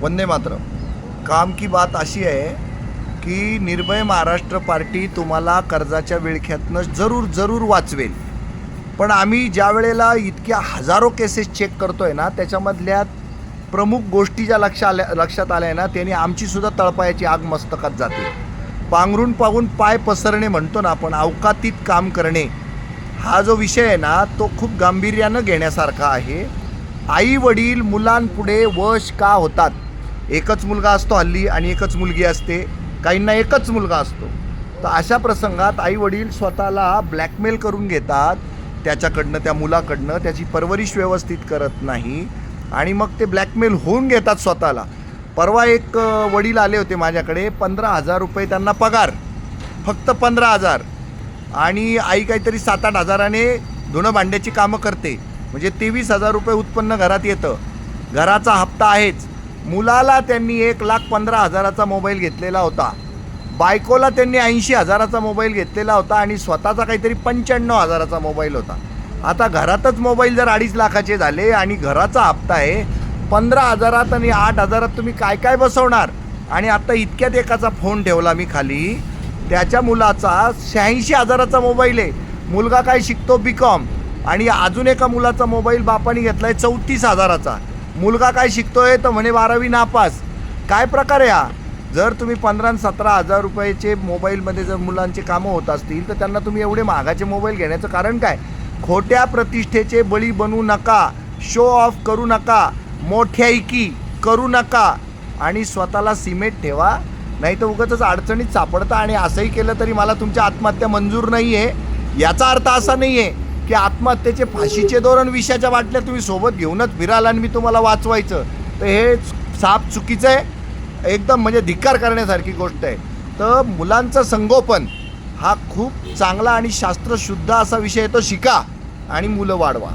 वंदे मातरम। काम की बात अशी आहे की निर्भय महाराष्ट्र पार्टी तुम्हाला कर्जाच्या विळख्यातनं जरूर वाचवेल, पण आम्ही ज्या वेळेला इतक्या हजारो केसेस चेक करतोय ना, त्याच्यामधल्या प्रमुख गोष्टी ज्या लक्षात आल्या ना, त्याने आमचीसुद्धा तळपायाची आग मस्तकात जाते। पांघरून पाहून पाय पसरणे म्हणतो ना आपण, अवकातीत काम करणे, हा जो विषय आहे ना, तो खूप गांभीर्यानं घेण्यासारखा आहे। आई वडील मुलांपुढे वश का होतात? एकच मुलगा असतो हल्ली आणि एकच मुलगी असते, काहींना एकच मुलगा असतो। तर अशा प्रसंगात आई वडील स्वतःला ब्लॅकमेल करून घेतात त्याच्याकडनं, त्या मुलाकडनं, त्याची परवरिश व्यवस्थित करत नाही आणि मग ते ब्लॅकमेल होऊन घेतात स्वतःला। परवा एक वडील आले होते माझ्याकडे, 15,000 रुपये त्यांना पगार, फक्त 15,000, आणि आई काहीतरी 7-8 हजाराने धुणं भांड्याची कामं करते, म्हणजे 23,000 रुपये उत्पन्न घरात येतं, घराचा हप्ता आहेच। मुलाला त्यांनी 1,15,000चा मोबाईल घेतलेला होता, बायकोला त्यांनी 80,000चा मोबाईल घेतलेला होता आणि स्वतःचा काहीतरी 95,000चा मोबाईल होता। आता घरातच मोबाईल जर 2.5 लाखाचे झाले आणि घराचा हप्ता आहे 15,000 आणि 8,000, तुम्ही काय काय बसवणार? आणि आता इतक्यात एकाचा फोन ठेवला मी खाली, त्याच्या मुलाचा 86,000चा मोबाईल आहे, मुलगा काय शिकतो BCom, आणि अजून एका मुलाचा मोबाईल बापाने घेतलाय 34,000चा, मुलगा काय शिकतोय तर म्हणे 12वी नापास। काय प्रकार आहे हा? जर तुम्ही 15-17,000 रुपयाचे मोबाईलमध्ये जर मुलांचे कामं होत असतील तर त्यांना तुम्ही एवढे महागाचे मोबाईल घेण्याचं कारण काय? खोट्या प्रतिष्ठेचे बळी बनू नका, शो ऑफ करू नका, मोठ्याईकी करू नका आणि स्वतःला सिमेंट ठेवा, नाही तर उगाचच अडचणीत सापडता। आणि असंही केलं तरी मला तुमच्या आत्महत्या मंजूर नाही आहे। याचा अर्थ असा नाही आहे की आत्महत्येचे फाशीचे धोरण विषयाच्या बाटल्या तुम्ही सोबत घेऊनच फिराल आणि मी तुम्हाला वाचवायचं, तर हे साप चुकीचं आहे, एकदम म्हणजे धिक्कार करण्यासारखी गोष्ट आहे। तर मुलांचं संगोपन हा खूप चांगला आणि शास्त्रशुद्ध असा विषय आहे, तो शिका आणि मुलं वाढवा।